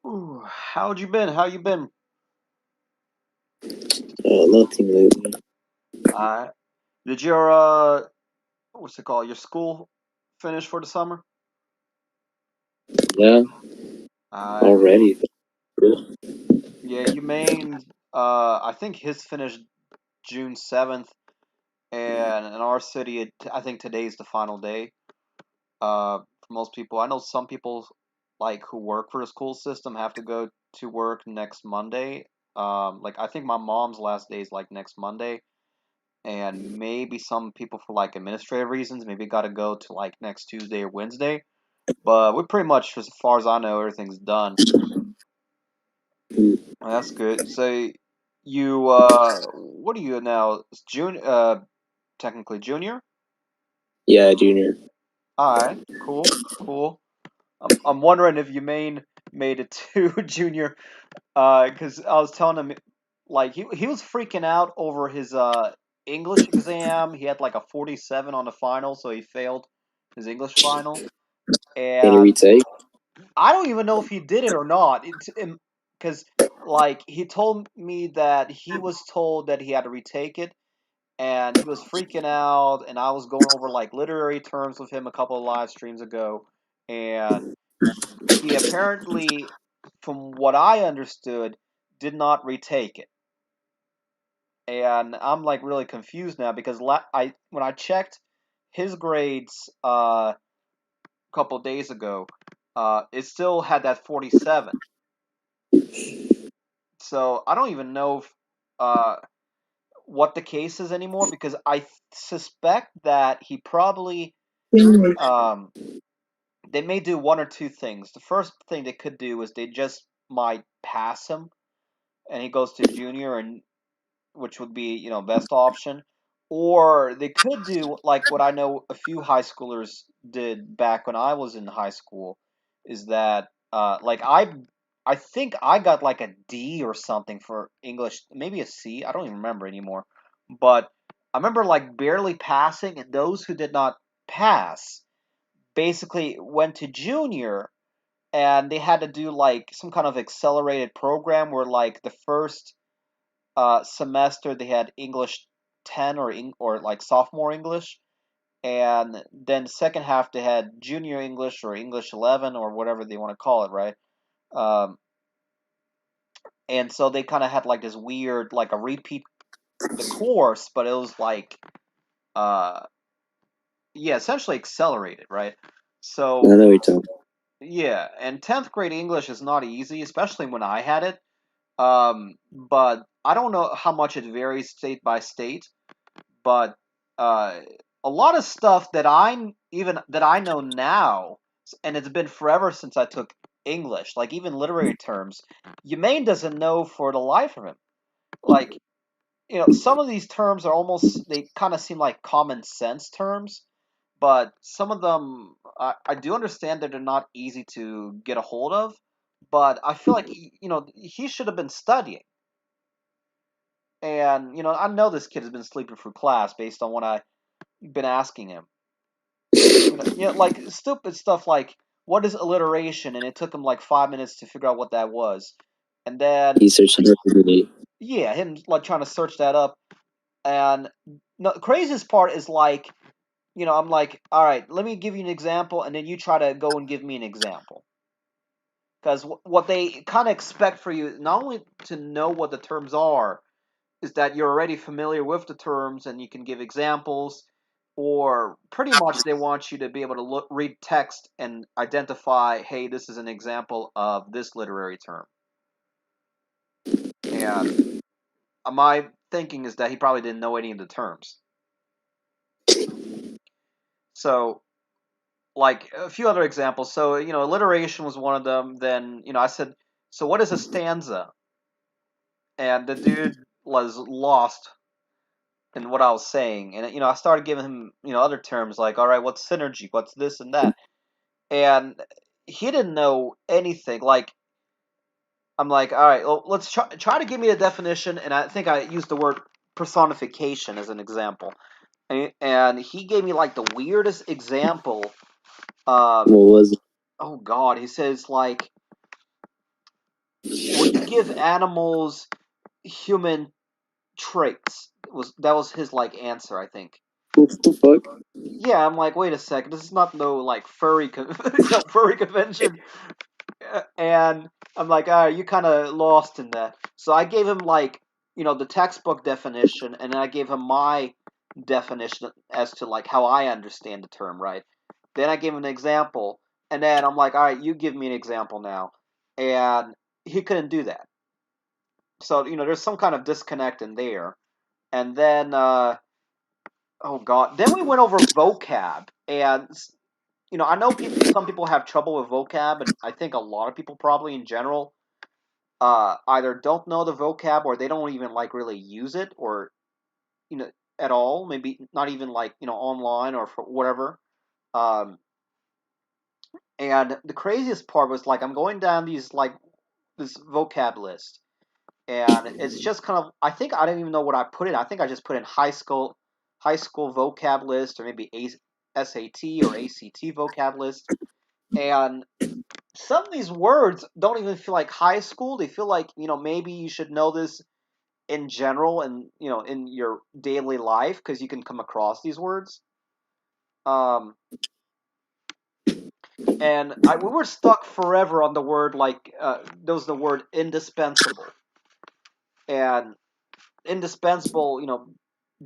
Ooh, how'd you been? How you been? Nothing lately. Uh, did your what's it called? Your school finish for the summer? Yeah, Uh, already. yeah, you main I think his finished June 7th, and in our city, I think today's the final day. For most people, I know some people like who work for the school system have to go to work next Monday. Like I think my mom's last day is like next Monday, and maybe some people for like administrative reasons maybe got to go to like next Tuesday or Wednesday. But we're pretty much, as far as I know, everything's done. Mm. That's good. So you what are you now? June technically junior? Yeah, junior. Alright, cool, cool. I'm wondering if you made it to junior, because I was telling him like he was freaking out over his English exam. He had like a 47 on the final, so he failed his English final. Can you And retake? I don't even know if he did it or not. Because like he told me that he was told that he had to retake it, and he was freaking out. And I was going over like literary terms with him a couple of live streams ago, and he apparently, from what I understood, did not retake it. And I'm like really confused now because I when I checked his grades a couple of days ago, it still had that 47. So I don't even know uh, what the case is anymore because I suspect that he probably um, they may do one or two things. The first thing they could do is they just might pass him and he goes to junior, and which would be best option. Or they could do like what I know a few high schoolers did back when I was in high school, is that like I think I got like a D or something for English, maybe a C. I don't even remember anymore. But I remember like barely passing, and those who did not pass basically went to junior, and they had to do like some kind of accelerated program where like the first semester they had English 10 or like sophomore English, and then second half they had junior English or English 11 or whatever they want to call it, right? Um, and so they kind of had like this weird like a repeat the course, but it was like uh yeah, essentially accelerated, right? I So know you're talking. yeah, and 10th grade English is not easy, especially when I had it. But I don't know how much it varies state by state, but uh, a lot of stuff that I know now, and it's been forever since I took English, like even literary terms, Yemaine doesn't know for the life of him. Like some of these terms are almost they kind of seem like common sense terms, but some of them I do understand that they're not easy to get a hold of. But I feel like he should have been studying, and I know this kid has been sleeping through class based on what I've been asking him. Like stupid stuff like what is alliteration, and it took him like 5 minutes to figure out what that was, and then He's searching every day. yeah, him like trying to search that up, and no, the craziest part is like I'm like, all right, let me give you an example, and then you try to go and give me an example, because what they kind of expect for you not only to know what the terms are, is that you're already familiar with the terms and you can give examples, or pretty much they want you to be able to read text and identify, hey, this is an example of this literary term. And my thinking is that he probably didn't know any of the terms. So, like a few other examples. So, alliteration was one of them. Then, I said, so what is a stanza? And the dude was lost in what I was saying. And, I started giving him, other terms like, all right, what's synergy? What's this and that? And he didn't know anything. Like, I'm like, all right, well, let's try to give me a definition. And I think I used the word personification as an example. And he gave me like the weirdest example. Um, What was it? oh God, he says like when you give animals human traits. That was his like answer, I think. What the fuck? Yeah, I'm like, wait a second, this is not no like furry convention. And I'm like, you kind of lost in that. So I gave him like, the textbook definition, and then I gave him my definition as to like how I understand the term, right? Then I gave him an example, and then I'm like, all right, you give me an example now, and he couldn't do that. So there's some kind of disconnect in there, and then oh god, then we went over vocab, and I know some people have trouble with vocab, and I think a lot of people probably in general either don't know the vocab or they don't even like really use it or you know at all. Maybe not even like online or for whatever. Um, and the craziest part was like I'm going down this vocab list, and it's just kind of I think I don't even know what I put in. I think I just put in high school vocab list or maybe SAT or ACT vocab list, and some of these words don't even feel like high school. They feel like maybe you should know this in general and in your daily life because you can come across these words. And we were stuck forever on the word like there was the word indispensable, and indispensable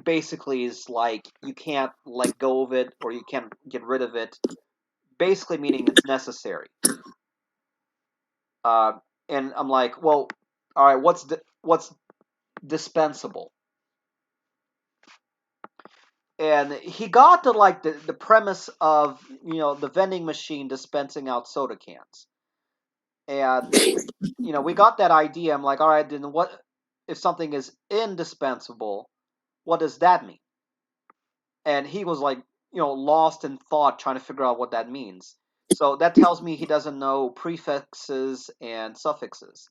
basically is like you can't let go of it or you can't get rid of it, basically meaning it's necessary. uh, and I'm like, well, all right, what's dispensable? And he got to like the premise of the vending machine dispensing out soda cans, and we got that idea. I'm like, all right, then what if something is indispensable? What does that mean? And he was like lost in thought trying to figure out what that means. So that tells me he doesn't know prefixes and suffixes.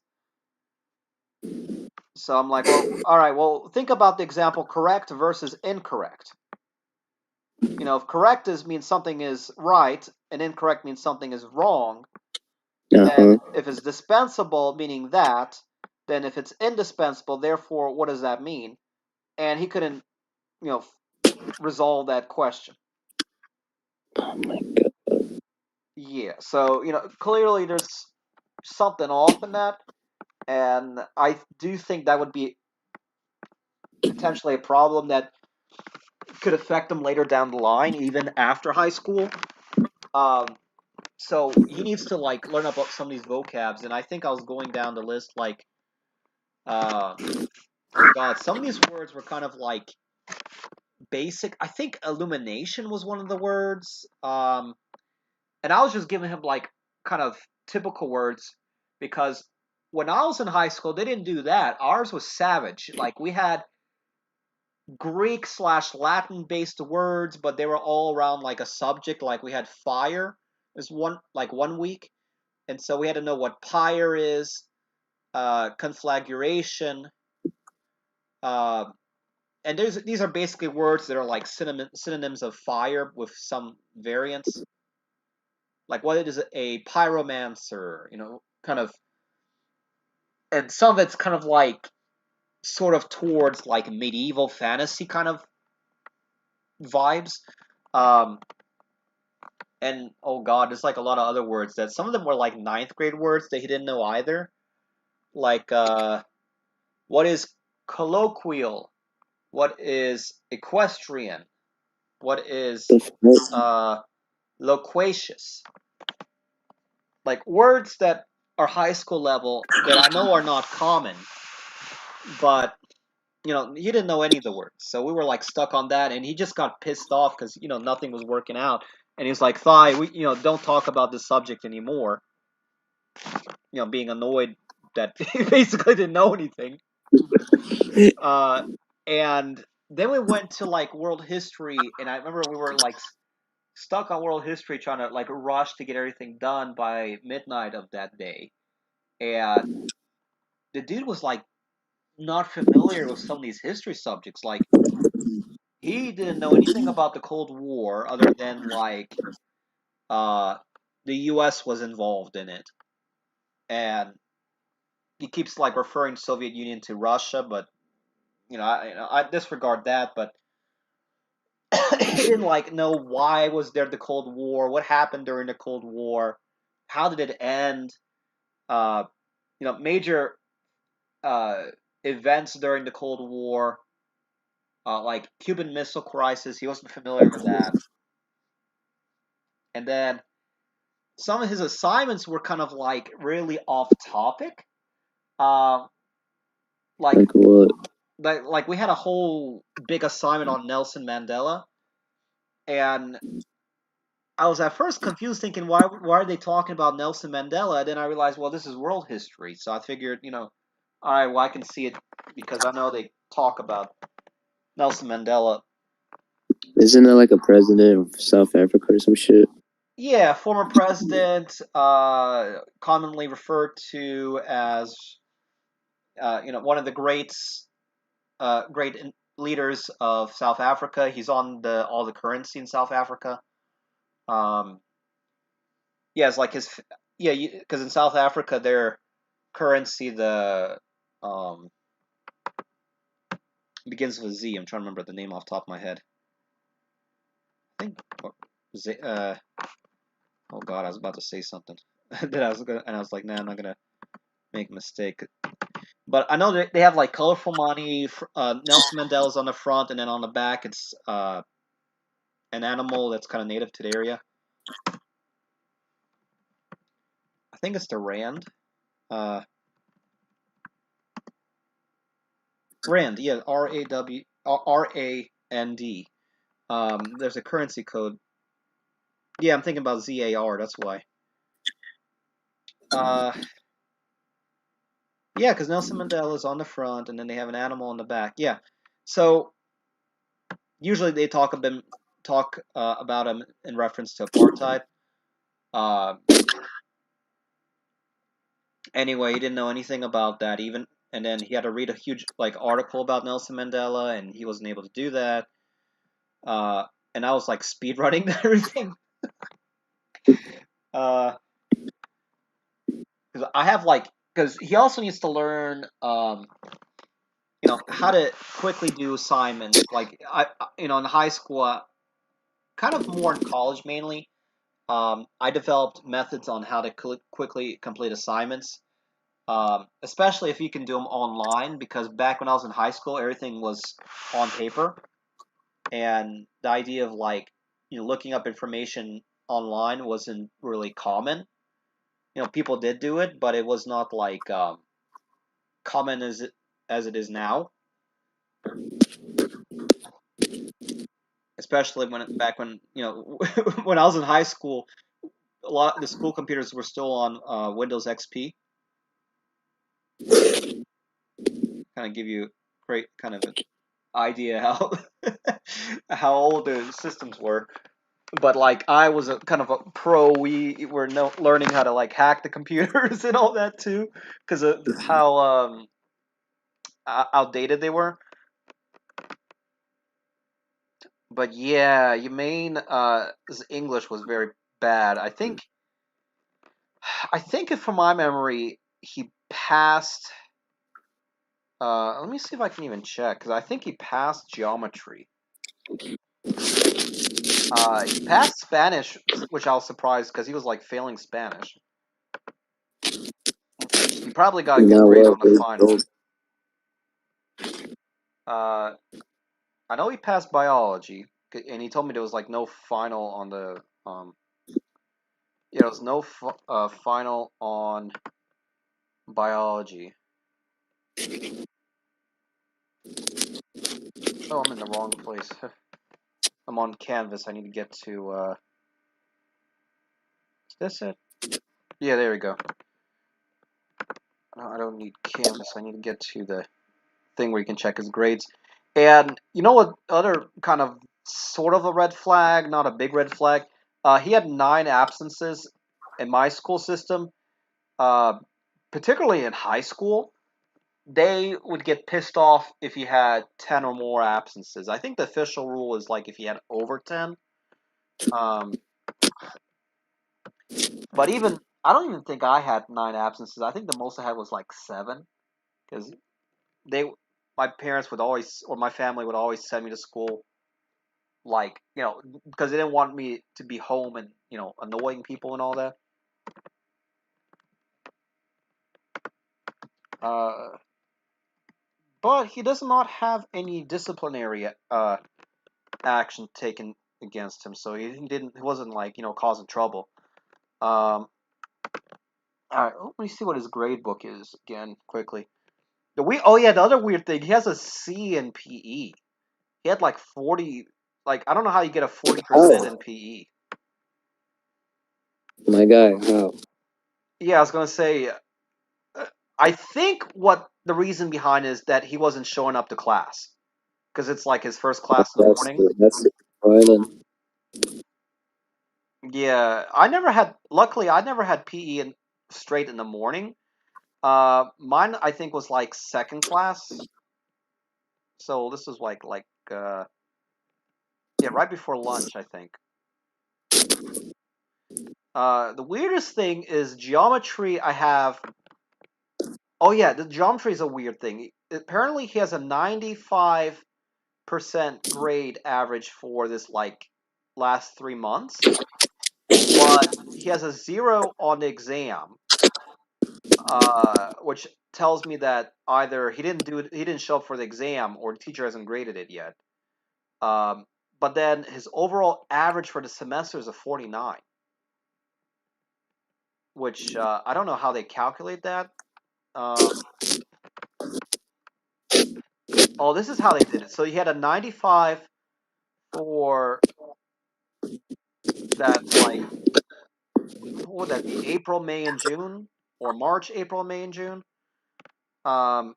So I'm like, well, all right, well, think about the example correct versus incorrect. If correct means something is right and incorrect means something is wrong, then if it's dispensable, meaning that, then if it's indispensable, therefore, what does that mean? And he couldn't, resolve that question. Oh my god. Yeah, so, clearly there's something off in that, and I do think that would be potentially a problem that could affect him later down the line, even after high school. Um, so he needs to like learn about some of these vocabs, and I think I was going down the list like, oh god, some of these words were kind of like basic. I think illumination was one of the words, and I was just giving him like kind of typical words because when I was in high school, they didn't do that. Ours was savage. Like we had Greek/Latin based words, but they were all around like a subject. Like we had fire is one week, and so we had to know what pyre is, conflagration, uh, and these are basically words that are like synonyms of fire with some variants. Like what is a pyromancer? Kind of, and some of it's kind of like sort of towards like medieval fantasy kind of vibes. Um, and oh god, there's like a lot of other words that some of them were like ninth grade words that he didn't know either. Like what is colloquial? What is equestrian? What is uh, loquacious? Like words that are high school level that I know are not common, but he didn't know any of the words, so we were like stuck on that, and he just got pissed off because nothing was working out, and he was like, "Thigh, we don't talk about this subject anymore." Being annoyed that he basically didn't know anything. And then we went to like world history, and I remember we were like stuck on world history, trying to like rush to get everything done by midnight of that day, and the dude was like not familiar with some of these history subjects. Like he didn't know anything about the Cold War other than like uh, the U.S. was involved in it, and he keeps like referring Soviet Union to Russia, but I disregard that. But he didn't like know why was there the Cold War, what happened during the Cold War, how did it end, uh, major uh, events during the Cold War, like Cuban Missile Crisis. He wasn't familiar with that, and then some of his assignments were kind of like really off topic. Um, like Like what? like we had a whole big assignment on Nelson Mandela, and I was at first confused, thinking why are they talking about Nelson Mandela? And then I realized, well, this is world history, so I figured, all right, well, I can see it because I know they talk about Nelson Mandela. Isn't that like a president of South Africa or some shit? Yeah, former president, commonly referred to as one of the great leaders of South Africa. He's on all the currency in South Africa. Um, yeah, it's like because in South Africa their currency um begins with Z. I'm trying to remember the name off the top of my head. I think Z. Oh God, I was about to say something that I was like, nah, I'm not gonna make a mistake. But I know they have like colorful money. Nelson Mandela's on the front, and then on the back it's an animal that's kind of native to the area. I think it's the rand. Uh, Rand, yeah, RAND. There's a currency code. Yeah, I'm thinking about ZAR. That's why. Yeah, because Nelson Mandela is on the front, and then they have an animal on the back. Yeah, so usually they talk about him in reference to apartheid. Uh, anyway, he didn't know anything about that even, and then he had to read a huge like article about Nelson Mandela, and he wasn't able to do that. And I was like speed running everything. Because I have like because he also needs to learn how to quickly do assignments. Like in high school, kind of more in college mainly. I developed methods on how to quickly complete assignments, especially if you can do them online. Because back when I was in high school, everything was on paper, and the idea of like looking up information online wasn't really common. People did do it, but it was not like common as it is now. Especially back when when I was in high school, a lot of the school computers were still on Windows XP. Kind of give you great kind of an idea how how old the systems were. But like I was a kind of a pro. We were learning how to like hack the computers and all that too, because of how outdated they were. But yeah, his English was very bad. I think if from my memory he passed. Let me see if I can even check because I think he passed geometry. He passed Spanish, which I was surprised because he was like failing Spanish. He probably got a good grade on the final. I know he passed biology, and he told me there was like no final on the there was no final on biology. Oh, I'm in the wrong place. I'm on Canvas. I need to get to. Is this it? Yeah, there we go. No, I don't need Canvas. I need to get to the thing where you can check his grades. And you know what? Other kind of sort of a red flag, not a big red flag. He had 9 absences in my school system. Particularly in high school, they would get pissed off if he had 10 or more absences. I think the official rule is like if he had over 10. But even I don't even think I had 9 absences. I think the most I had was like 7, because they, my parents would always, or my family would always send me to school, like, because they didn't want me to be home and annoying people and all that. But he does not have any disciplinary action taken against him, so he wasn't like causing trouble. All right, let me see what his grade book is again quickly. The other weird thing, he has a C in PE. He had like 40. Like, I don't know how you get a 40% in PE. My guy, how? Yeah, I was gonna say. I think what the reason behind is that he wasn't showing up to class because it's like his first class in the morning. That's violent. Yeah, luckily, I never had PE straight in the morning. Mine I think was like second class. So this was yeah, right before lunch, I think. The weirdest thing is geometry. Oh yeah, the geometry is a weird thing. Apparently, he has a 95% grade average for this like last 3 months, but he has a 0 on the exam, which tells me that either he didn't show up for the exam, or the teacher hasn't graded it yet. But then his overall average for the semester is a 49, which I don't know how they calculate that. Oh, this is how they did it. So he had a 95 for that, like, what would that be? April, May, and June, or March, April, May, and June. And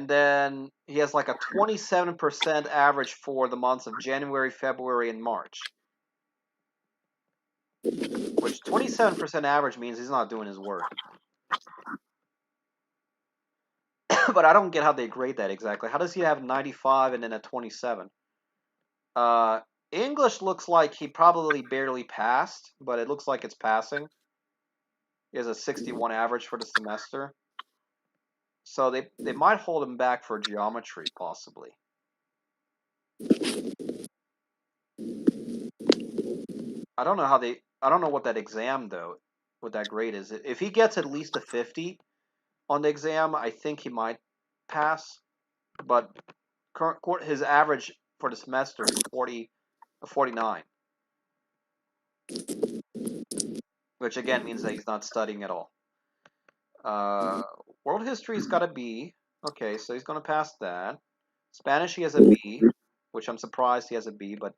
then he has like a 27% average for the months of January, February, and March. Which 27% average means he's not doing his work. But I don't get how they grade that exactly. How does he have 95 and then a 27? English looks like he probably barely passed, but it looks like it's passing. He has a 61 average for the semester. So they might hold him back for geometry, possibly. I don't know what that exam though, what that grade is. If he gets at least a 50 on the exam, I think he might pass. But his average for the semester is 49, which again means that he's not studying at all. World history's got a B. Okay, so he's gonna pass that. Spanish, he has a B, which I'm surprised he has a B, but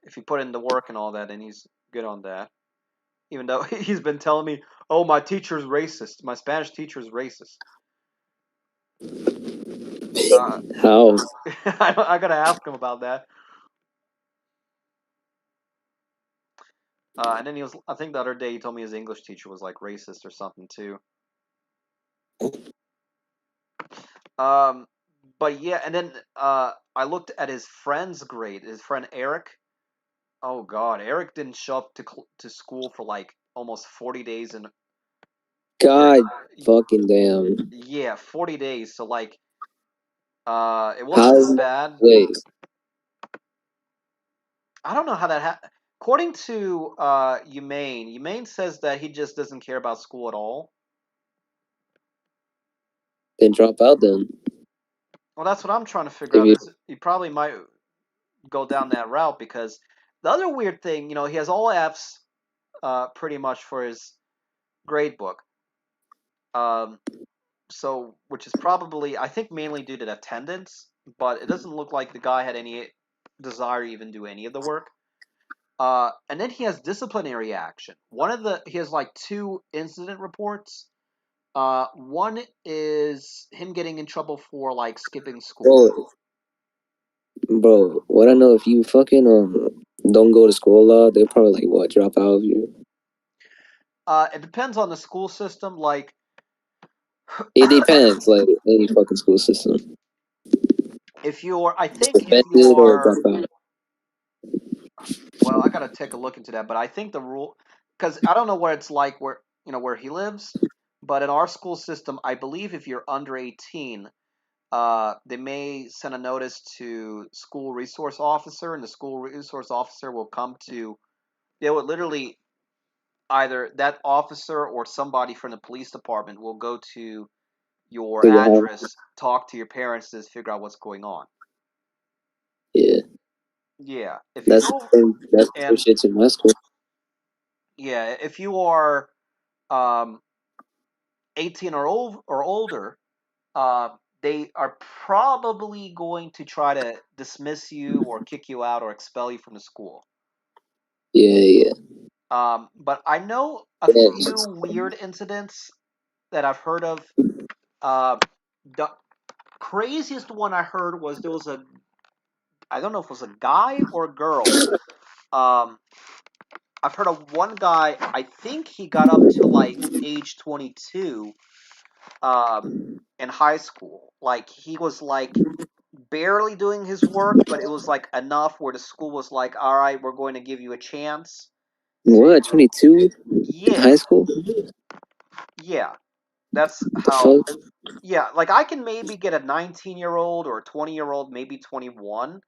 if you put in the work and all that, then he's good on that. Even though he's been telling me, "Oh, my teacher's racist. My Spanish teacher's racist." How? I gotta ask him about that. And then I think the other day he told me his English teacher was like racist or something too. But yeah, and then I looked at his friend's grade. His friend Eric. Oh God, Eric didn't show up to school for like almost 40 days and. God fucking damn. Yeah, 40 days. So like, it wasn't bad. Wait. I don't know how that happened. According to Humane says that he just doesn't care about school at all. Then drop out then. Well, that's what I'm trying to figure out. He probably might go down that route, because the other weird thing, he has all Fs, pretty much for his grade book. So, which is probably, I think, mainly due to attendance, but it doesn't look like the guy had any desire to even do any of the work. And then he has disciplinary action. He has like 2 incident reports. One is him getting in trouble for like skipping school. Bro, what I know, if you fucking don't go to school a lot, they'll probably like what, drop out of you. It depends on the school system. Like, it depends, like any fucking school system. I think if you're, well, I gotta take a look into that, but I think the rule, because I don't know what it's like where where he lives. But in our school system, I believe if you're under 18, they may send a notice to school resource officer, and the school resource officer will come to. They would literally either that officer or somebody from the police department will go to your To your house. address, talk to your parents to figure out what's going on. Yeah, Yeah, if you that's the go same. That's the same and shit in my school. yeah, if you are um, 18 or older, uh, they are probably going to try to dismiss you or kick you out or expel you from the school. Yeah, yeah. But I know a few Yeah. weird incidents that I've heard of. Uh, the craziest one I heard was there was I don't know if it was a guy or a girl. Um, I've heard of one guy, I think he got up to like age 22 in high school. Like he was like barely doing his work, but it was like enough where the school was like, all right, we're going to give you a chance What? to. 22 in Yeah, high school? yeah. That's The how. fuck? Yeah, like I can maybe get a 19-year-old or a 20-year-old, maybe 21,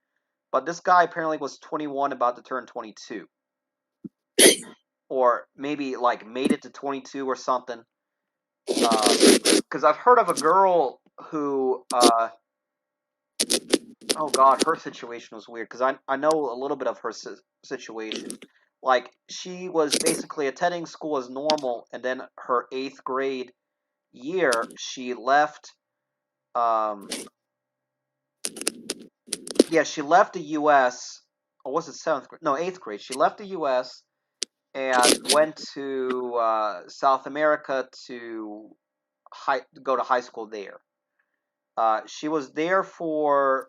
but this guy apparently was 21 about to turn 22. Or maybe like made it to 22 or something. Because I've heard of a girl who, oh god, her situation was weird. Because I know a little bit of her situation. Like she was basically attending school as normal, and then her 8th grade year, she left. Um, yeah, she left the U.S. Or was it 7th grade? No, 8th grade. She left the U.S. and went to South America to go to high school there. She was there for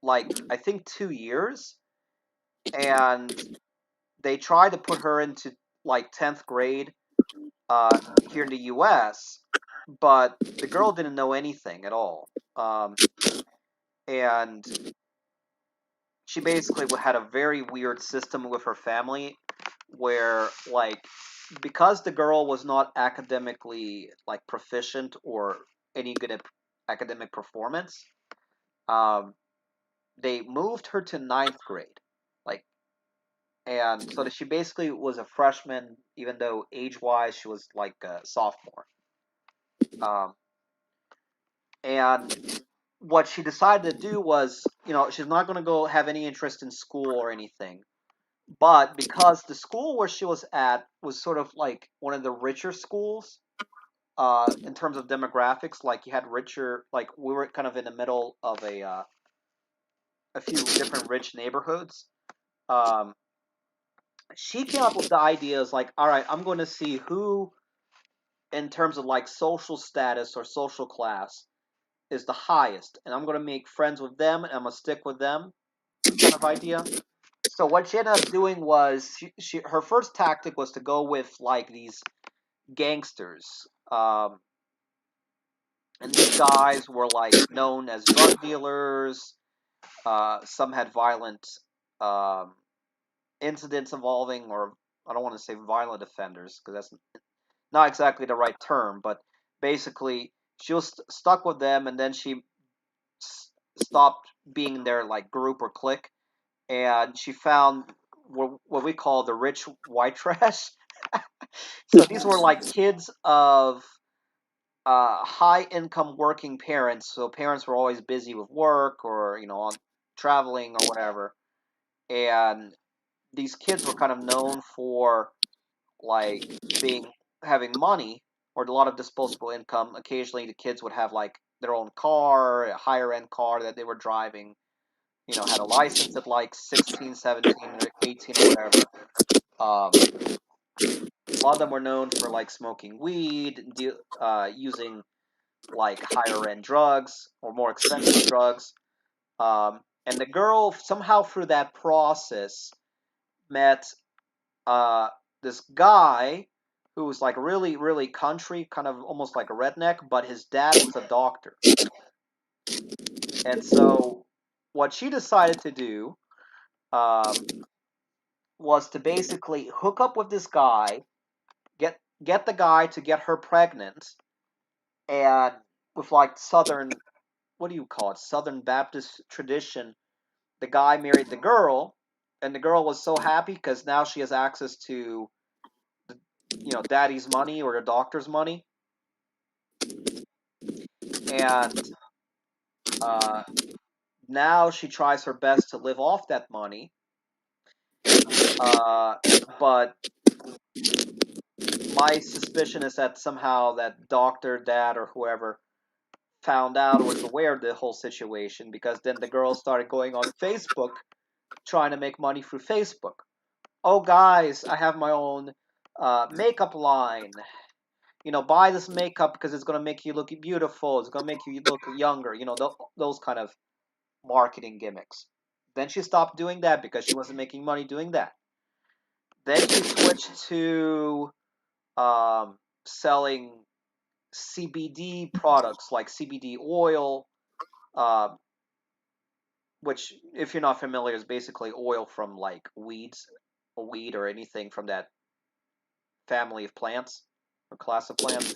like I think 2 years, and they tried to put her into like 10th grade here in the U.S., but the girl didn't know anything at all, and she basically had a very weird system with her family, where like because the girl was not academically like proficient or any good at academic performance, um, they moved her to 9th grade, like, and so that she basically was a freshman, even though age-wise she was like a sophomore. Um, and what she decided to do was, she's not going to go have any interest in school or anything. But because the school where she was at was sort of like one of the richer schools, in terms of demographics, like you had richer, like we were kind of in the middle of a few different rich neighborhoods. Um, she came up with the ideas like, all right, I'm going to see who, in terms of like social status or social class, is the highest, and I'm going to make friends with them, and I'm going to stick with them, kind of idea. So what she ended up doing was her first tactic was to go with like these gangsters, and these guys were like known as drug dealers. Some had violent um, incidents involving, or I don't want to say violent offenders because that's not exactly the right term, but basically she was stuck with them, and then she stopped being their like group or clique, and she found what we call the rich white trash. So these were like kids of high income working parents. So parents were always busy with work or on traveling or whatever, and these kids were kind of known for like being having money or a lot of disposable income. Occasionally, the kids would have like their own car, a higher end car that they were driving. Had a license at like 16, 17, or 18 or whatever. A lot of them were known for like smoking weed, using like higher end drugs or more expensive drugs. And the girl somehow through that process met uh, this guy who was like really, really country, kind of almost like a redneck, but his dad was a doctor. And so what she decided to do um, was to basically hook up with this guy, get the guy to get her pregnant, and with like Southern, what do you call it, Southern Baptist tradition, the guy married the girl, and the girl was so happy because now she has access to, daddy's money or the doctor's money, and uh, now she tries her best to live off that money. But my suspicion is that somehow that doctor, dad, or whoever found out or was aware of the whole situation, because then the girl started going on Facebook trying to make money through Facebook. Oh, guys, I have my own makeup line. Buy this makeup because it's going to make you look beautiful. It's going to make you look younger. Those kind of marketing gimmicks. Then she stopped doing that because she wasn't making money doing that. Then she switched to selling CBD products like CBD oil, uh, which, if you're not familiar, is basically oil from like weeds, a weed or anything from that family of plants or class of plants.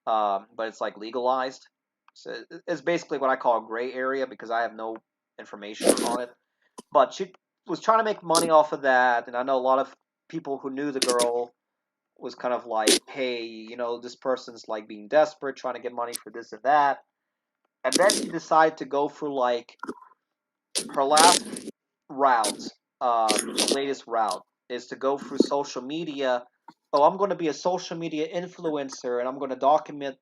But it's like legalized. So it's basically what I call a gray area because I have no information on it. But she was trying to make money off of that, and I know a lot of people who knew the girl was kind of like, hey, this person's like being desperate, trying to get money for this and that. And then she decided to go for like her last route, latest route, is to go through social media. Oh, I'm going to be a social media influencer and I'm going to document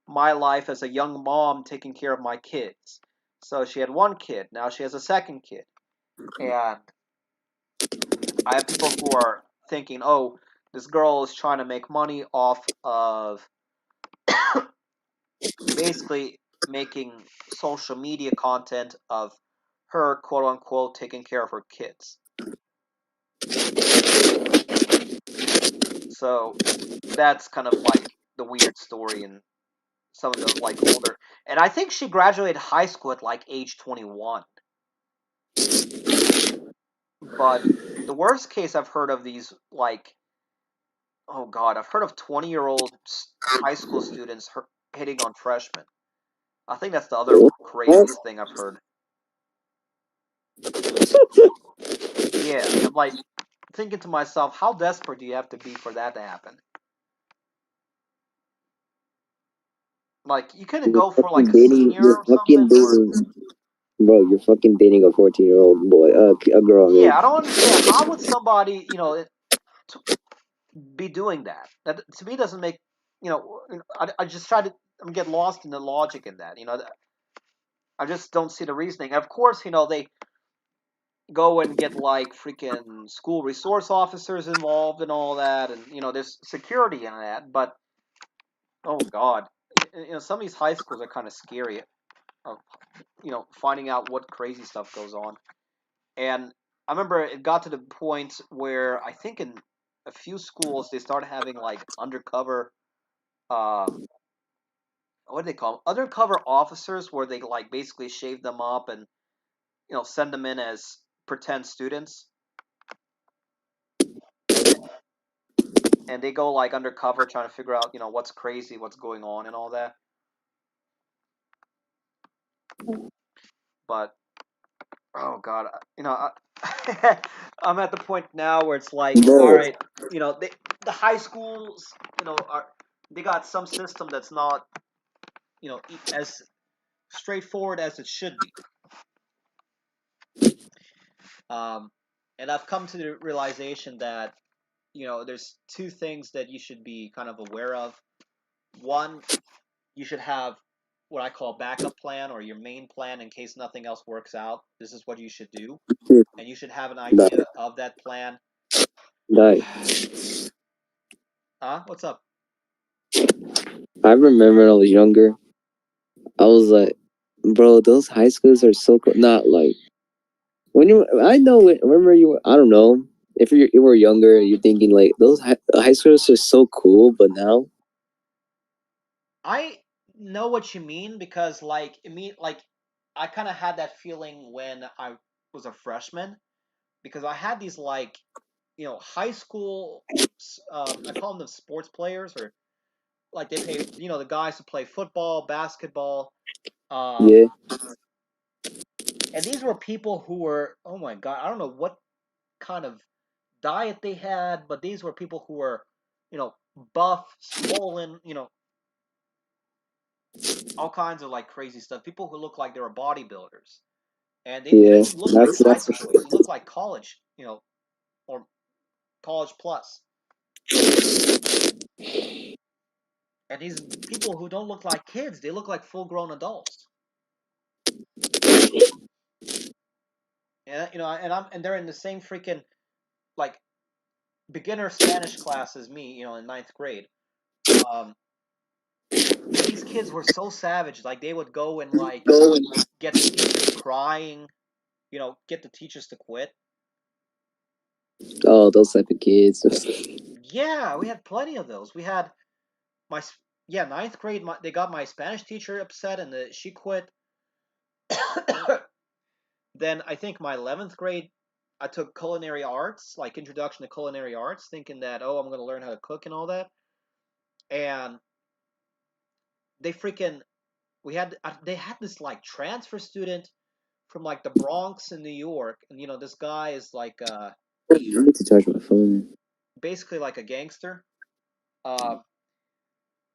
my life as a young mom taking care of my kids. So she had one kid, now she has a second kid. And I have people who are thinking, oh, this girl is trying to make money off of basically making social media content of her, quote unquote, taking care of her kids. So that's kind of like the weird story in some of the like older. And I think she graduated high school at like age 21. But the worst case I've heard of these, like, oh god, I've heard of 20-year-old high school students hitting on freshmen. I think that's the other craziest thing I've heard. Yeah, I'm like thinking to myself, how desperate do you have to be for that to happen? Like, you couldn't You're go for like fucking a dating. senior You're or fucking something, or dating, bro. You're fucking dating a 14-year-old boy, a girl. I mean, yeah, I don't understand how would somebody, be doing that. That to me doesn't make, I just try to get lost in the logic in that. I just don't see the reasoning. And of course, they go and get like freaking school resource officers involved and all that, and there's security in that. But oh god, some of these high schools are kind of scary. Of finding out what crazy stuff goes on. And I remember it got to the point where I think in a few schools they started having like undercover, um, what do they call them? Undercover officers, where they like basically shave them up and send them in as pretend students, and they go like undercover trying to figure out what's crazy, what's going on, and all that. But oh god, I'm at the point now where it's like, all bro. right, the high schools, are they got some system that's not as straightforward as it should be. Um, and I've come to the realization that there's two things that you should be kind of aware of. One, you should have what I call a backup plan or your main plan in case nothing else works out. This is what you should do, and you should have an Die, idea of that plan. die. What's up? I remember when I was younger. I was like, bro, those high schools are so cool. Not like when you. I know. Remember you? I don't know if you were younger. You're thinking like those high schools are so cool, but now I know what you mean because, like, I kind of had that feeling when I was a freshman because I had these like high school. I call them sports players, or like they pay the guys to play football, basketball. Um, Yeah. and these were people who were, oh my god, I don't know what kind of diet they had, but these were people who were, buff, swollen, all kinds of like crazy stuff. People who look like they were bodybuilders, and they Yeah. didn't look like high That's schoolers. They looked like college, or college plus. And these people who don't look like kids, they look like full-grown adults. And and they're in the same freaking like beginner Spanish class as me, in ninth grade. Um, and these kids were so savage. Like they would go and like get the teachers crying, get the teachers to quit. oh, those type of kids. Yeah, we had plenty of those. We had my yeah, ninth grade. They got my Spanish teacher upset, and she quit. Then I think my 11th grade, I took culinary arts, like introduction to culinary arts, thinking that I'm going to learn how to cook and all that. And they freaking they had this like transfer student from like the Bronx in New York, and this guy is like I need to charge my phone. basically like a gangster. Uh,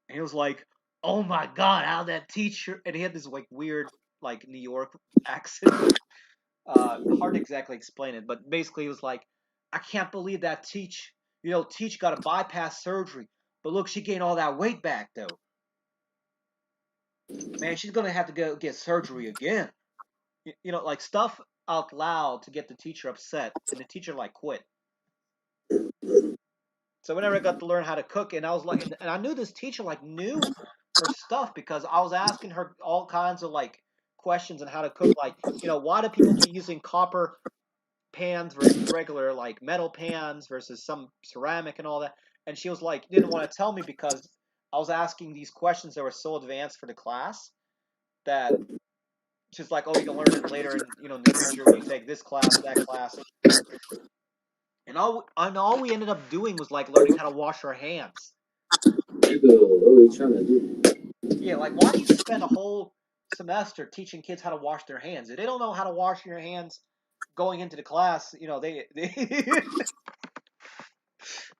and he was like, "Oh my god, how that teacher!" And he had this like weird like New York accent. Hard to exactly explain it, but basically he was like, "I can't believe that Teach got a bypass surgery, but look, she gained all that weight back though. Man, she's gonna have to go get surgery again." Like stuff out loud to get the teacher upset, and the teacher like quit. So whenever I got to learn how to cook, and I was like, and I knew this teacher like knew her stuff because I was asking her all kinds of like questions on how to cook. Like, why do people keep using copper pans versus regular like metal pans versus some ceramic and all that? And she was like, didn't want to tell me because I was asking these questions that were so advanced for the class that she's like, oh, you can learn it later in the future when you take this class, that class. And all we ended up doing was like learning how to wash our hands. What are you trying to do? Yeah, like why do you spend a whole semester teaching kids how to wash their hands? If they don't know how to wash your hands going into the class, they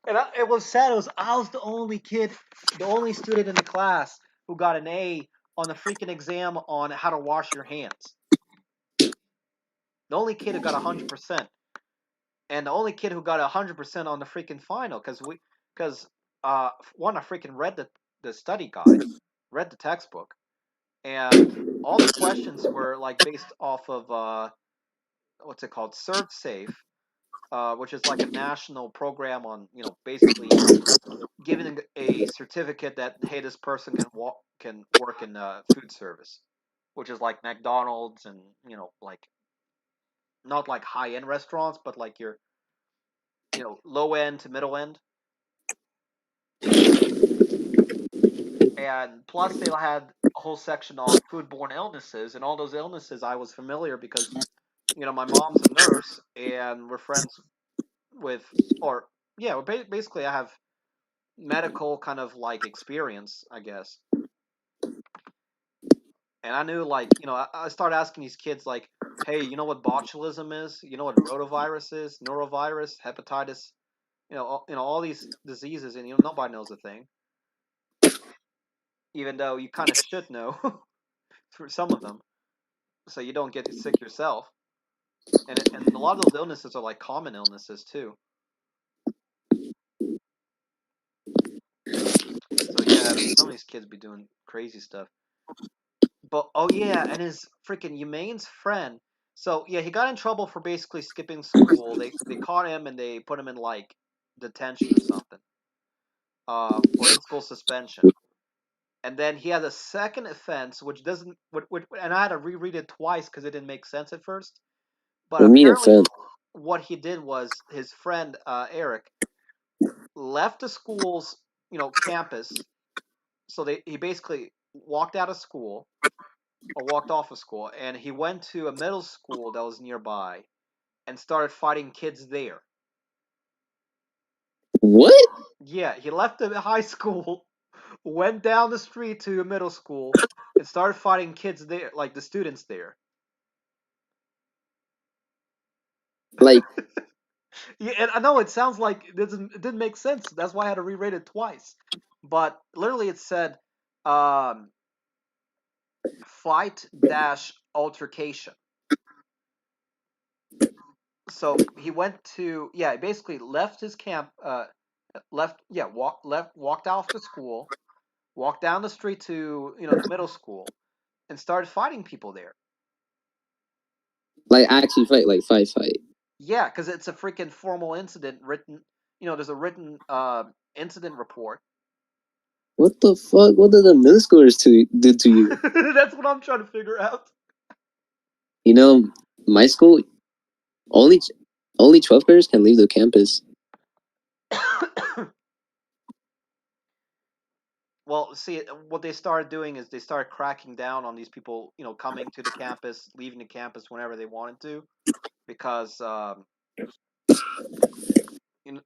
and it was sad. I was the only kid, the only student in the class who got an A on the freaking exam on how to wash your hands. The only kid who got 100%, and the only kid who got 100% on the freaking final because one, I freaking read the study guide, read the textbook, and all the questions were like based off of what's it called, ServSafe, which is like a national program on basically giving a certificate that hey, this person can work in food service, which is like McDonald's and like not like high end restaurants, but like your low end to middle end. And plus, they had a whole section on foodborne illnesses, and all those illnesses I was familiar because my mom's a nurse, and we're friends with, or yeah, basically I have medical kind of like experience, I guess. And I knew like I started asking these kids like, hey, you know what botulism is? You know what rotavirus is? Norovirus, hepatitis, all these diseases, and nobody knows a thing, even though you kind of should know for some of them, so you don't get sick yourself. And a lot of those illnesses are like common illnesses too. So yeah, some of these kids be doing crazy stuff. But oh yeah, and his freaking Humane's friend. So yeah, he got in trouble for basically skipping school. They caught him and they put him in like detention or something, or in school suspension. And then he had a second offense, which doesn't, and I had to reread it twice because it didn't make sense at first. But What mean apparently, offense? what he did was his friend Eric left the school's campus. So he basically walked out of school or walked off of school, and he went to a middle school that was nearby and started fighting kids there. What? Yeah, he left the high school, went down the street to a middle school, and started fighting kids there, like the students there. Like, Yeah, and I know it sounds like it didn't make sense. That's why I had to re-rate it twice. But literally, it said um, fight dash altercation. So he went to, yeah, he basically left his camp, walked off to school, walked down the street to the middle school, and started fighting people there. actually fight, like fight. Yeah, because it's a freaking formal incident written. There's a written incident report. What the fuck? What did the middle schoolers do to you? That's what I'm trying to figure out. You know, my school only 12th graders can leave the campus. Well, see, what they started doing is they started cracking down on these people, coming to the campus, leaving the campus whenever they wanted to, because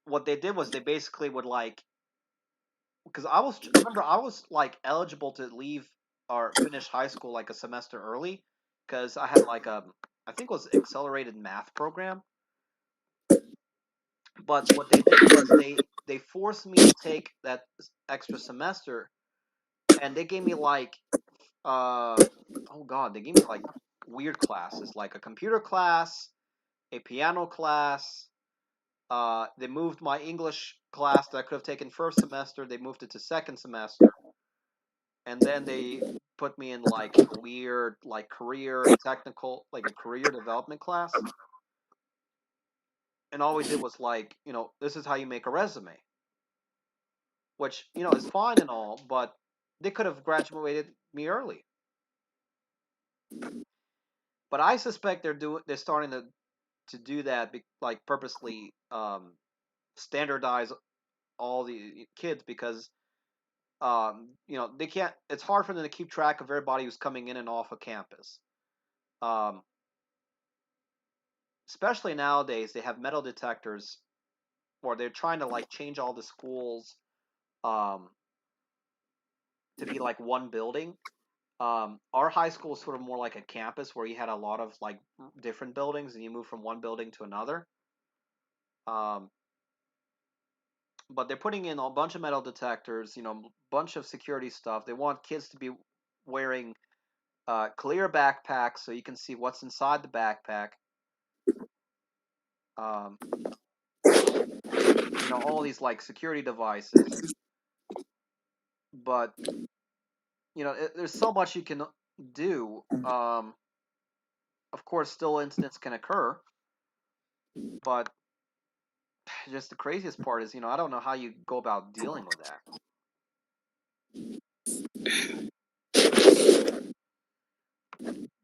what they did was they basically would like, because I remember I was like eligible to leave or finish high school like a semester early, because I had like I think it was accelerated math program. But what they did was they forced me to take that extra semester, and they gave me like oh god, they gave me like weird classes, like a computer class, a piano class. They moved my English class that I could have taken first semester. They moved it to second semester, and then they put me in like a weird like career technical, like a career development class. And all we did was like, this is how you make a resume, which is fine and all, but they could have graduated me early. But I suspect they're starting to do that, like purposely standardize all the kids, because they can't. It's hard for them to keep track of everybody who's coming in and off of campus. Um, Especially nowadays, they have metal detectors, or they're trying to like change all the schools um, to be like one building. Our high school is sort of more like a campus where you had a lot of like different buildings, and you move from one building to another. Um, but they're putting in a bunch of metal detectors, bunch of security stuff. They want kids to be wearing clear backpacks so you can see what's inside the backpack. Um, all these like security devices. But there's so much you can do. Of course, still incidents can occur, but just the craziest part is, I don't know how you go about dealing with that.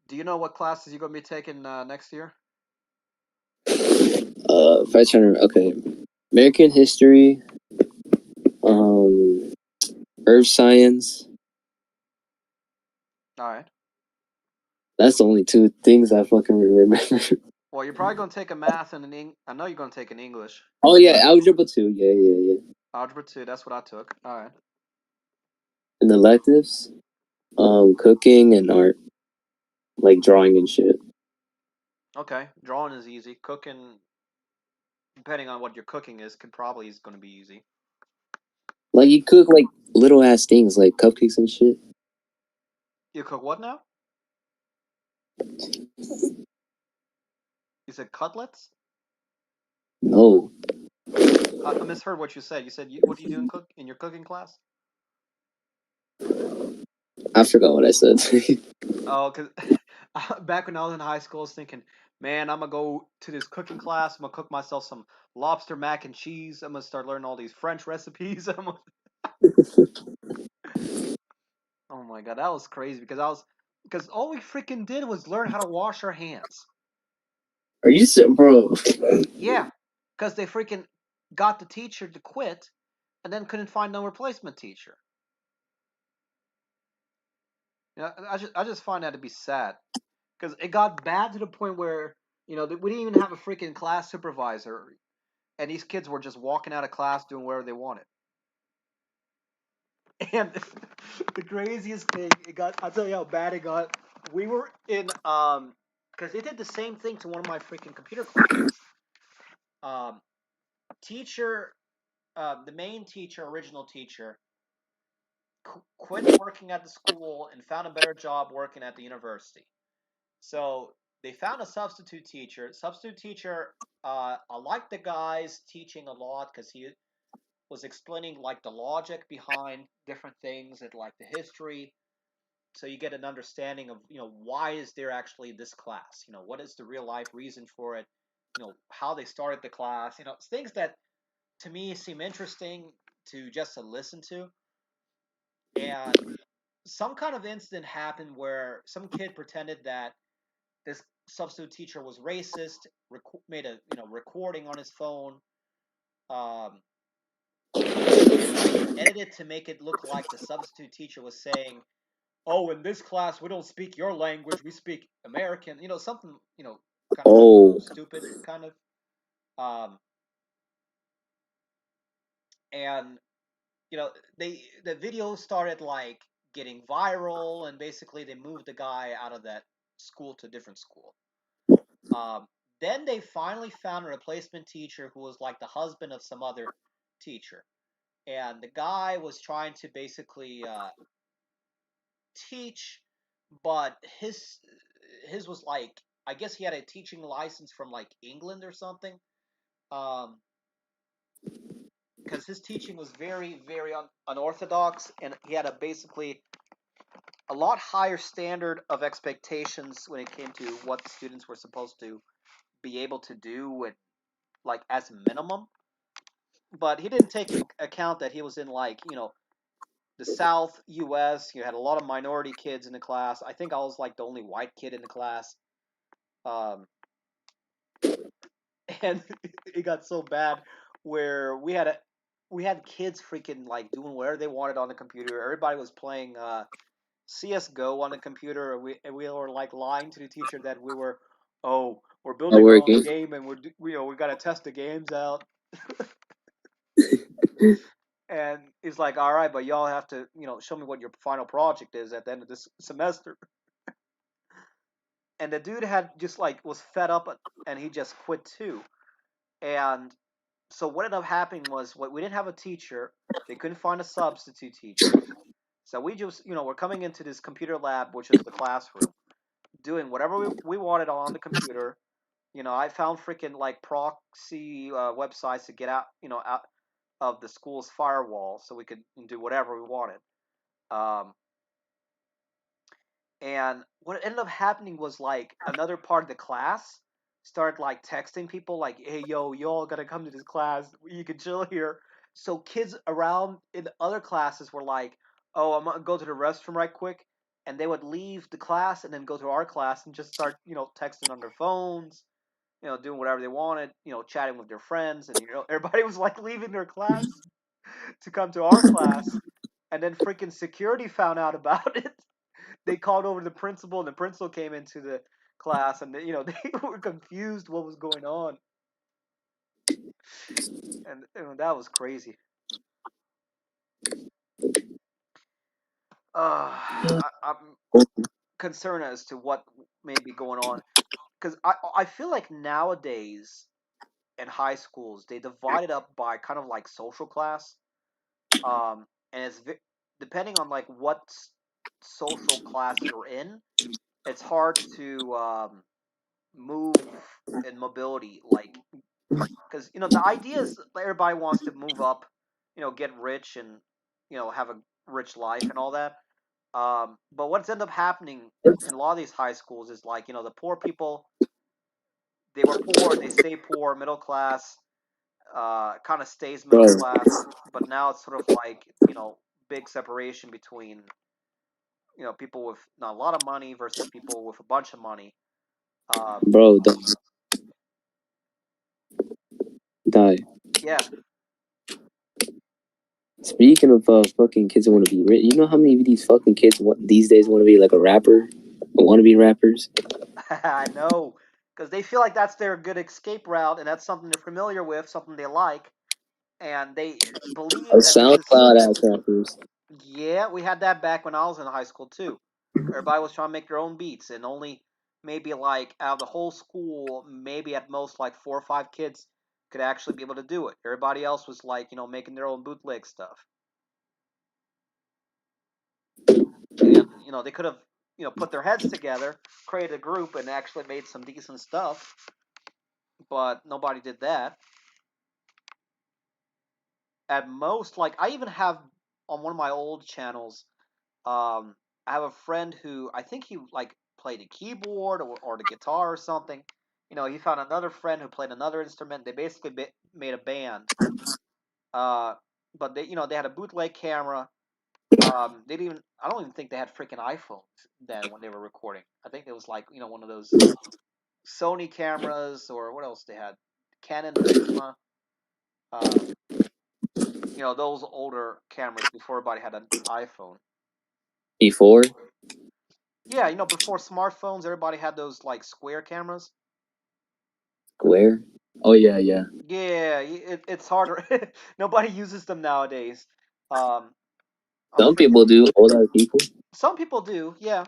Do you know what classes you're going to be taking next year? If I turn okay, American history, earth science. All right. That's the only two things I fucking remember. Well, you're probably going to take a math and I know you're going to take an English. Oh yeah, algebra 2. Yeah. Algebra 2, that's what I took. All right. And electives, cooking and art, like drawing and shit. Okay. Drawing is easy. Cooking, depending on what your cooking is, is going to be easy. Like you cook like little ass things like cupcakes and shit. You cook what now? You said cutlets? No, I misheard what you said. You said, what do you do in your cooking class? I forgot what I said. Oh, because back when I was in high school, I was thinking, man, I'm gonna go to this cooking class. I'm gonna cook myself some lobster mac and cheese. I'm gonna start learning all these French recipes. Oh my god, that was crazy, because all we freaking did was learn how to wash our hands. Are you bro? Yeah, because they freaking got the teacher to quit, and then couldn't find no replacement teacher. I just find that to be sad, because it got bad to the point where we didn't even have a freaking class supervisor. and these kids were just walking out of class doing whatever they wanted. And the craziest thing, it got, I'll tell you how bad it got. We were in, because they did the same thing to one of my freaking computer classes. Um, teacher, the main teacher, original teacher, quit working at the school and found a better job working at the university. So they found a substitute teacher. Substitute teacher, I liked the guy's teaching a lot because he was explaining like the logic behind different things and like the history, so you get an understanding of, why is there actually this class, what is the real life reason for it, how they started the class, it's things that to me seem interesting to just to listen to. And some kind of incident happened where some kid pretended that this substitute teacher was racist, made a recording on his phone, um, and edited to make it look like the substitute teacher was saying, "Oh, in this class we don't speak your language, we speak American." Something, kind of Oh, stupid, kind of. Um, and the video started like getting viral, and basically they moved the guy out of that school to a different school. Um, then they finally found a replacement teacher who was like the husband of some other teacher, and the guy was trying to basically teach, but his was like, I guess he had a teaching license from like England or something, um, because his teaching was very very unorthodox, and he had a basically a lot higher standard of expectations when it came to what the students were supposed to be able to do with, like, as a minimum. But he didn't take in account that he was in, like, the South U.S. You had a lot of minority kids in the class. I think I was like the only white kid in the class, um, and it got so bad where we had kids freaking like doing whatever they wanted on the computer. Everybody was playing CS:GO on the computer, and we were like lying to the teacher that we're building our own working. game, and we got to test the games out. And he's like, "All right, but y'all have to, show me what your final project is at the end of this semester." And the dude had just like was fed up, and he just quit too. And so what ended up happening was, we didn't have a teacher. They couldn't find a substitute teacher. So we just, we're coming into this computer lab, which is the classroom, doing whatever we wanted on the computer. I found freaking like proxy websites to get out of the school's firewall, so we could do whatever we wanted. Um, and what ended up happening was, like, another part of the class started like texting people like, "Hey, yo, you all gotta come to this class. You can chill here." So kids around in other classes were like, "Oh, I'm gonna go to the restroom right quick," and they would leave the class and then go to our class and just start, texting on their phones, doing whatever they wanted, chatting with their friends, and everybody was like leaving their class to come to our class, and then freaking security found out about it. They called over the principal, and the principal came into the class, and they, they were confused what was going on, and that was crazy. I'm concerned as to what may be going on, because I feel like nowadays in high schools they divide it up by kind of like social class, and depending on like what social class you're in, it's hard to move in mobility, like, because the idea is everybody wants to move up, get rich, and have a rich life and all that. But what's ended up happening in a lot of these high schools is, like, the poor people, they were poor, they stay poor, middle class kind of stays middle Bro, class, but now it's sort of like, big separation between, people with not a lot of money versus people with a bunch of money. Um, bro, die. yeah. Speaking of fucking kids that want to be rich, you know how many of these fucking kids these days want to be like a rapper, want to be rappers? I know. because they feel like that's their good escape route, and that's something they're familiar with, something they like, and they A believe that this is. SoundCloud ass rappers. Yeah, we had that back when I was in high school too. Everybody was trying to make their own beats, and only maybe like out of the whole school, maybe at most like 4 or 5 kids could actually be able to do it. Everybody else was like, making their own bootleg stuff. And, they could have, put their heads together, created a group, and actually made some decent stuff, but nobody did that. At most, like, I even have on one of my old channels, I have a friend who I think he like played a keyboard or the guitar or something. He found another friend who played another instrument. They basically made a band. Uh, but they had a bootleg camera. They didn't even. I don't even think they had freaking iPhones then when they were recording. I think it was like one of those Sony cameras or what else they had, Canon Vixma. Uh, those older cameras before everybody had an iPhone. Before? Yeah, before smartphones, everybody had those like square cameras. Square? Oh yeah, yeah. Yeah, it's harder. Nobody uses them nowadays. Um, I'm Some freaking. people do. Older people. Some people do, yeah.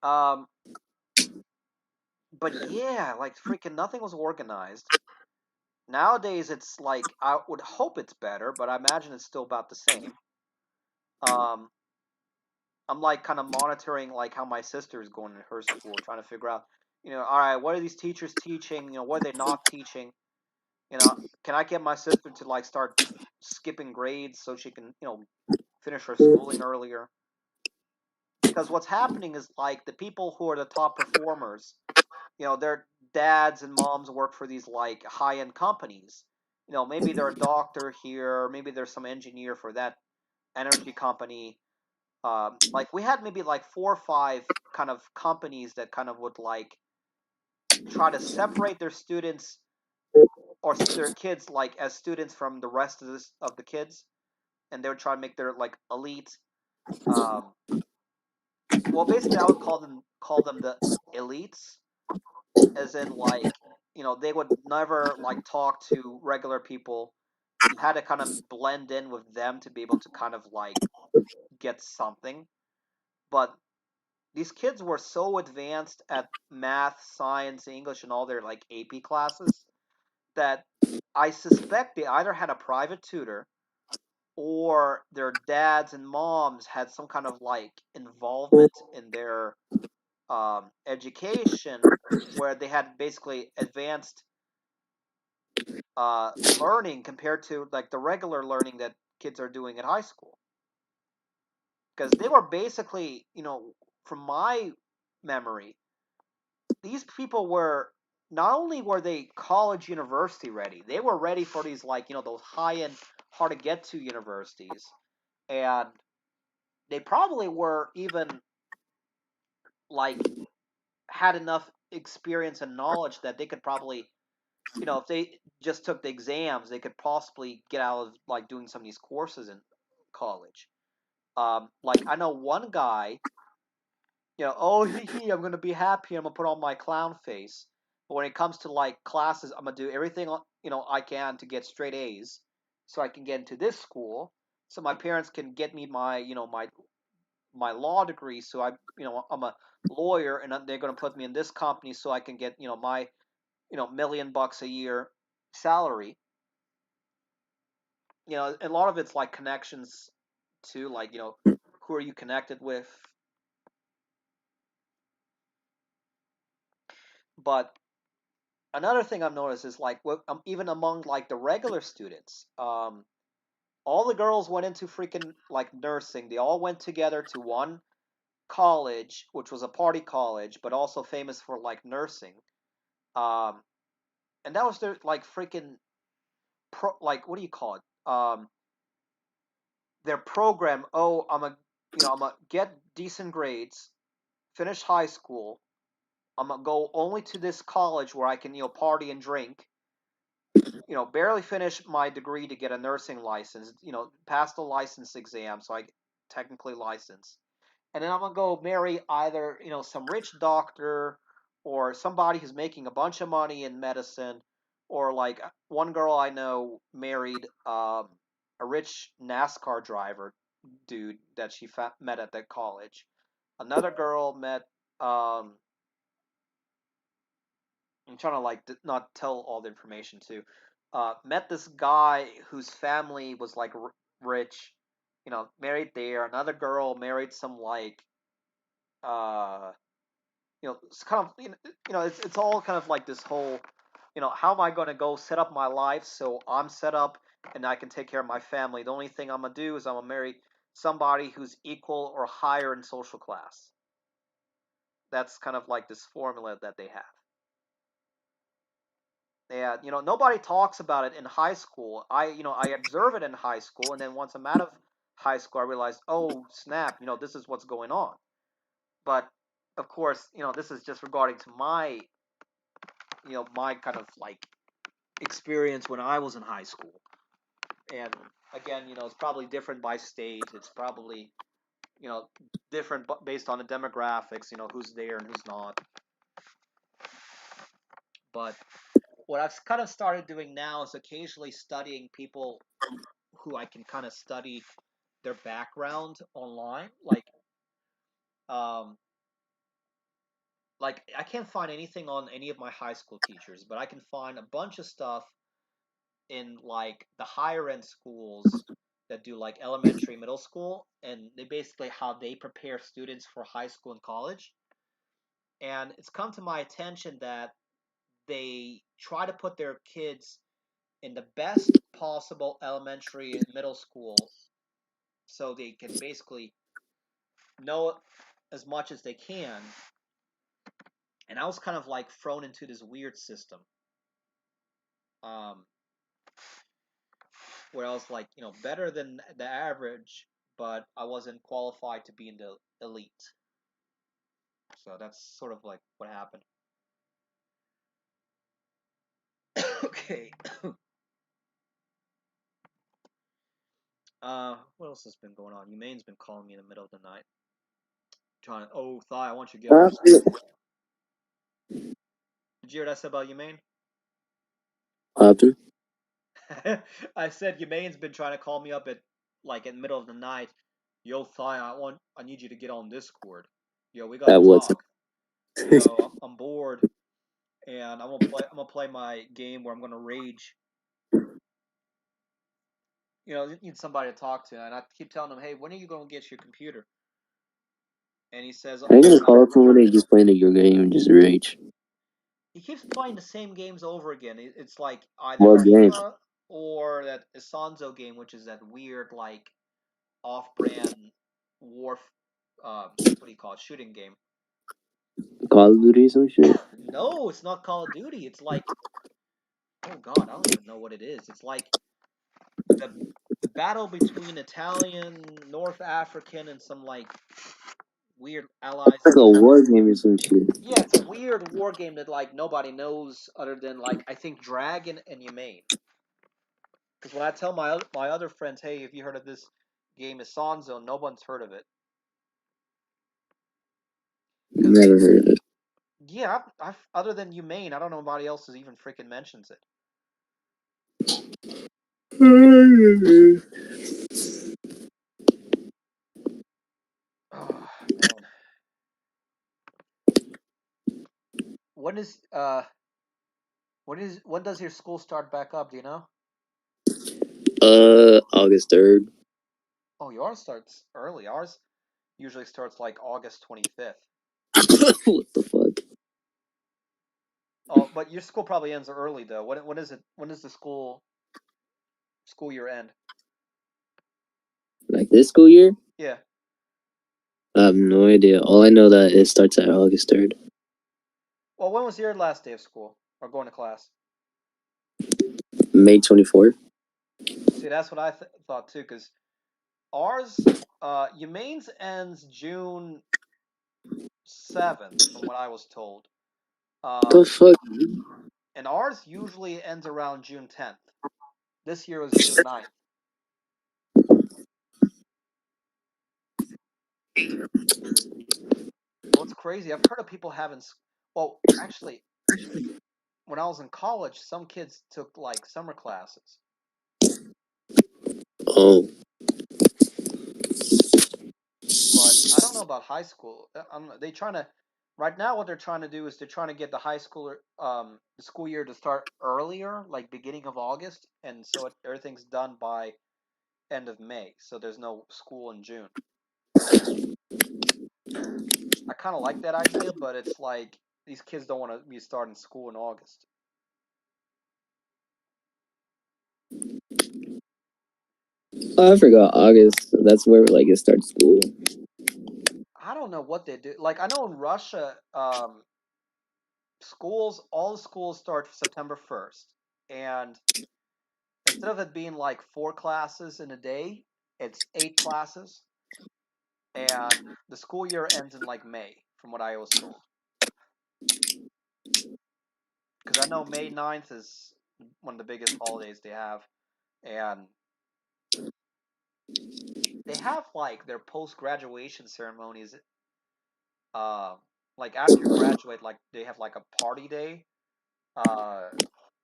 Um, but yeah, like freaking nothing was organized. Nowadays, it's like I would hope it's better, but I imagine it's still about the same. Um, I'm like kind of monitoring like how my sister is going in her school, trying to figure out, all right, what are these teachers teaching? What are they not teaching? Can I get my sister to like start skipping grades so she can, finish her schooling earlier? Because what's happening is like the people who are the top performers, their dads and moms work for these like high-end companies. Maybe they're a doctor here, maybe there's some engineer for that energy company. Like we had maybe like 4 or 5 kind of companies that kind of would like try to separate their students or their kids like as students from the rest of the kids, and they would try to make their like elite. Um, well, basically, I would call them the elites, as in like they would never like talk to regular people. You had to kind of blend in with them to be able to kind of like get something. But these kids were so advanced at math, science, English, and all their like AP classes that I suspect they either had a private tutor or their dads and moms had some kind of like involvement in their education where they had basically advanced learning compared to like the regular learning that kids are doing at high school, because they were basically, from my memory, these people were not only were they college university ready, they were ready for these like those high end hard to get to universities, and they probably were even like had enough experience and knowledge that they could probably, if they just took the exams, they could possibly get out of like doing some of these courses in college. Like I know one guy, oh I'm gonna be happy, I'm gonna put on my clown face. But when it comes to like classes, I'm gonna do everything I can to get straight A's, so I can get into this school, so my parents can get me my my law degree, so I'm a lawyer, and they're gonna put me in this company so I can get my $1 million a year salary. A lot of it's like connections to like who are you connected with. But another thing I've noticed is like even among like the regular students, all the girls went into freaking like nursing. They all went together to one college, which was a party college, but also famous for like nursing. Um, and that was their like freaking like what do you call it? Their program. Oh, I'm gonna get decent grades, finish high school. I'm gonna go only to this college where I can party and drink. Barely finish my degree to get a nursing license. Pass the license exam, so I technically licensed. And then I'm gonna go marry either some rich doctor or somebody who's making a bunch of money in medicine, or like one girl I know married a rich NASCAR driver dude that she met at that college. Another girl met. I'm trying to like not tell all the information too. Met this guy whose family was like rich, married there. Another girl married some like uh, it's kind of it's all kind of like this whole, how am I going to go set up my life so I'm set up and I can take care of my family. The only thing I'm gonna do is I'm gonna marry somebody who's equal or higher in social class. That's kind of like this formula that they have. And nobody talks about it in high school. I observe it in high school, and then once I'm out of high school, I realized, oh snap, this is what's going on. But of course, this is just regarding to my kind of like experience when I was in high school. And again, it's probably different by state. It's probably different based on the demographics. Who's there and who's not. But what I've kind of started doing now is occasionally studying people who I can kind of study their background online. Um, like I can't find anything on any of my high school teachers, but I can find a bunch of stuff in like the higher end schools that do like elementary, middle school, and they basically how they prepare students for high school and college. And it's come to my attention that they try to put their kids in the best possible elementary and middle school so they can basically know as much as they can. And I was kind of like thrown into this weird system, um, where I was like, better than the average, but I wasn't qualified to be in the elite. So that's sort of like what happened. Okay. What else has been going on? Humane's been calling me in the middle of the night. Trying, oh, Thigh, I want you to get off this. Did you hear what I said about Humane? After? I said Humane's been trying to call me up at like in the middle of the night. Yo, Thigh, I need you to get on Discord. Yo, we gotta At what talk. Yo, I'm bored, and I'm gonna play my game where I'm gonna rage. You need somebody to talk to, and I keep telling him, hey, when are you gonna get your computer? And he says, Are you oh, gonna call up someone and just playing your game and just rage? he keeps playing the same games over again. It's like either What game? FIFA or that Isonzo game, which is that weird like off-brand war. What do you call it? Shooting game. Call of Duty or some shit? No, it's not Call of Duty. It's like, oh god, I don't even know what it is. It's like the the battle between Italian, North African, and some like weird allies. Like a war game or some shit. Yeah, it's a weird war game that like nobody knows other than like I think Dragon and Humane. Because when I tell my other friends, hey, have you heard of this game Isonzo? No one's heard of it. Never heard of it. Yeah, I've other than Humane, I don't know nobody else has even freaking mentions it. Oh man, when is when does your school start back up? Do you know? August 3rd. Oh, yours starts early. Ours usually starts like August 25th. What the fuck? Oh, but your school probably ends early though. When is it? When does the school year end? Like this school year? Yeah. I have no idea. All I know that it starts at August 3rd. Well, when was your last day of school or going to class? May 24th. See, that's what I thought too. Because ours, Humane's ends June 7th, from what I was told. What the fuck? And ours usually ends around June 10th. This year was June 9th. Well, it's crazy. I've heard of people having. Well, actually, when I was in college, some kids took like summer classes. Oh, But I don't know about high school. They trying to right now. What they're trying to do is they're trying to get the high schooler the school year to start earlier, like beginning of August, and so everything's done by end of May. So there's no school in June. I kind of like that idea, but it's like these kids don't want to be starting school in August. I forgot August. That's where like it starts school. I don't know what they do. Like I know in Russia, all the schools start September 1st, and instead of it being like 4 classes in a day, it's 8 classes, and the school year ends in like May, from what I was told. Because I know May 9th is one of the biggest holidays they have, and they have like their post graduation ceremonies. Uh, like after you graduate, like they have like a party day. Uh,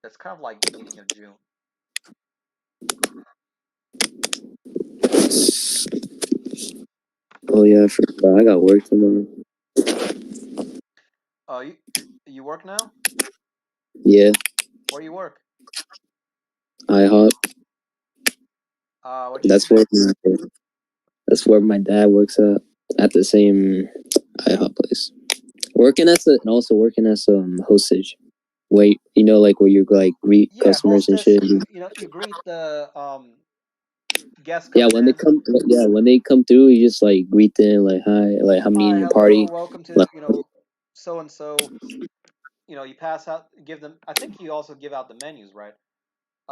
that's kind of like beginning of June. Oh yeah, I forgot. I got work tomorrow. You work now? Yeah, Where you work? IHOP. What you That's do? where that's where my dad works at the same IHOP place. Working as and also working as hostage. Wait, like where you like greet Yeah, customers and hostess. shit. You greet the guests Yeah, coming in. when they come through, you just like greet them like hi, like I'm Hi, meeting your hello, party. welcome to Like, so and so. You pass out, give them. I think you also give out the menus, right?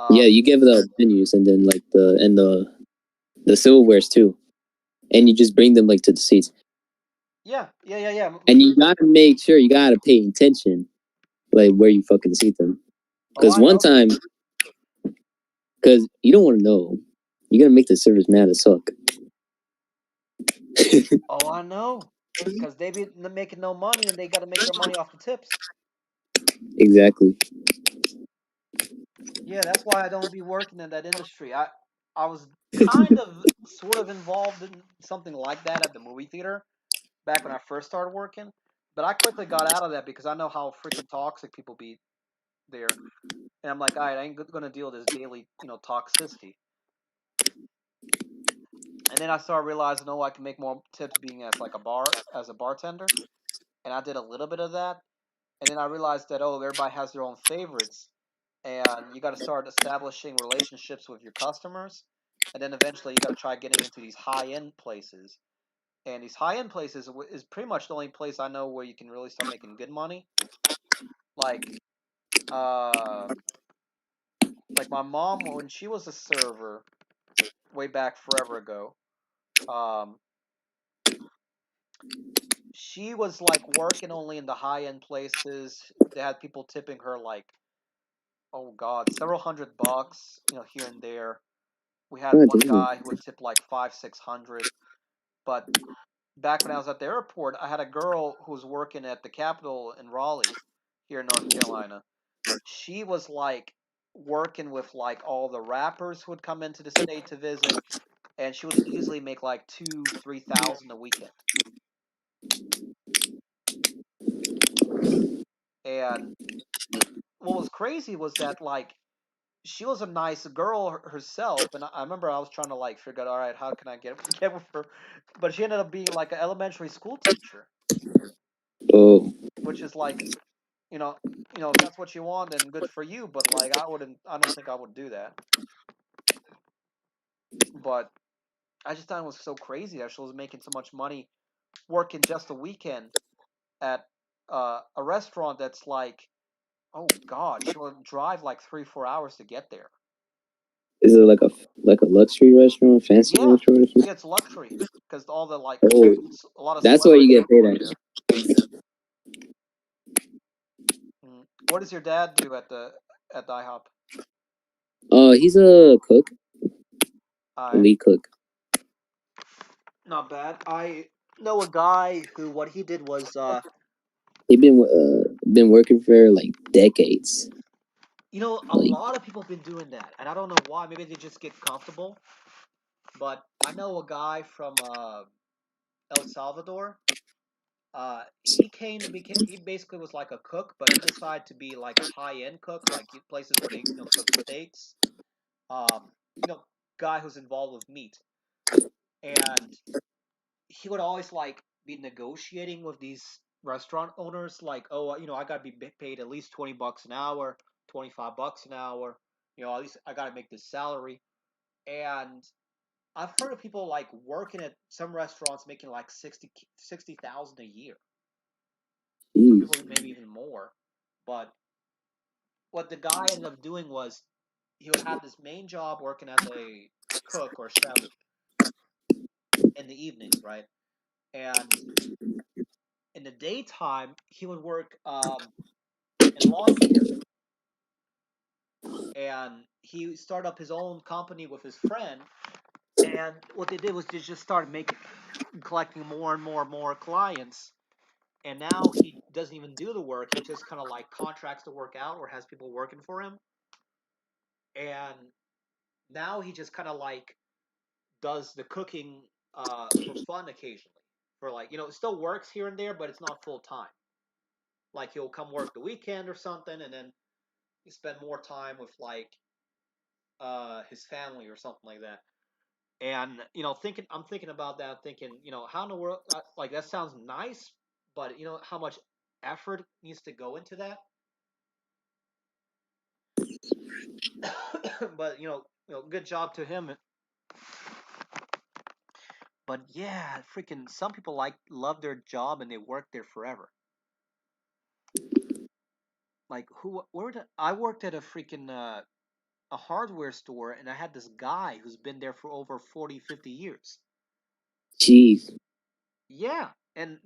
yeah, Um, you give the menus and then like the silverwares too, and you just bring them like to the seats. yeah, yeah, yeah, yeah. And you gotta make sure you gotta pay attention, like where you fucking seat them. Oh, Because I one know. time, because you don't want to know, you're gonna make the service mad as fuck. Oh, I know. Because they be making no money and they got to make their money off the tips. Exactly. Yeah, that's why I don't be working in that industry. I was kind of sort of involved in something like that at the movie theater back when I first started working, but I quickly got out of that because I know how freaking toxic people be there, and I'm like, all right, I ain't gonna deal with this daily, toxicity. And then I started realizing, oh, I can make more tips being as a bartender, and I did a little bit of that, and then I realized that everybody has their own favorites, and you got to start establishing relationships with your customers, and then eventually you got to try getting into these high end places. And these high end places is pretty much the only place I know where you can really start making good money. Like, uh, like my mom when she was a server way back forever ago. Um, she was like working only in the high end places. They had people tipping her like, oh god, several $100, here and there. We had God one damn. guy who would tip like 500, 600. But back when I was at the airport, I had a girl who was working at the Capitol in Raleigh, here in North Carolina. She was like working with like all the rappers who would come into the state to visit, and she would easily make like 2, 3 thousand a weekend. And what was crazy was that like she was a nice girl herself, and I remember I was trying to like figure out, all right, how can I get with her, but she ended up being like an elementary school teacher, Oh, which is like, you know, if that's what you want, then good for you. But like, I don't think I would do that. But I just thought it was so crazy that she was making so much money working just a weekend at a restaurant that's like, oh god, she would drive like 3, 4 hours to get there. is it like a luxury restaurant, fancy Yeah, restaurant or something? yeah, it's luxury because all the like Oh, a lot of that's where you celebrities get go paid in at. there. What does your dad do at the IHOP? He's a cook, I lead cook. Not bad. I know a guy who what he did was He been been working for like decades. You know, a Like, lot of people have been doing that, and I don't know why. Maybe they just get comfortable. But I know a guy from El Salvador. He came to be. He basically was like a cook, but he decided to be like a high end cook, like places where they cook steaks. Um, you know, guy who's involved with meat, and he would always like be negotiating with these restaurant owners, like, oh, I gotta be paid at least $20 an hour, $25 an hour. At least I gotta make this salary. And I've heard of people like working at some restaurants making like 60,000 a year. Some geez. people maybe even more. But what the guy ended up doing was he would have this main job working as a cook or chef in the evenings, right? And in the daytime, he would work in lawn care, and he started up his own company with his friend. And what they did was they just started making collecting more and more and more clients. And now he doesn't even do the work. He just kind of like contracts the work out or has people working for him. And now he just kind of like does the cooking for fun occasionally. For like, it still works here and there, but it's not full time. Like he'll come work the weekend or something, and then he spend more time with like his family or something like that. And I'm thinking about that, thinking, how in the world, like that sounds nice, but how much effort needs to go into that. But good job to him. But yeah, freaking, some people like love their job and they work there forever. Like where did I worked at a freaking a hardware store, and I had this guy who's been there for over 40, 50 years. Jeez. Yeah, and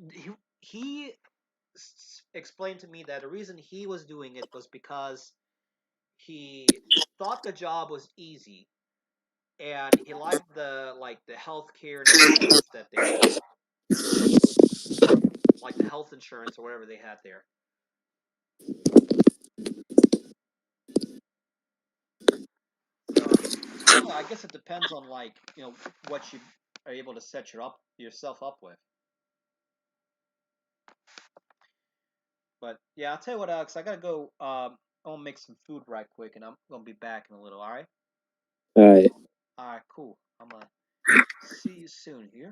he explained to me that the reason he was doing it was because he thought the job was easy, and he liked the healthcare and the benefits that they had, like the health insurance or whatever they had there. So I don't know. I guess it depends on like what you are able to set yourself up with. But yeah, I'll tell you what, Alex. I gotta go. I'm gonna make some food right quick, and I'm gonna be back in a little. All right. All right. All right. Cool. I'm gonna see you soon here.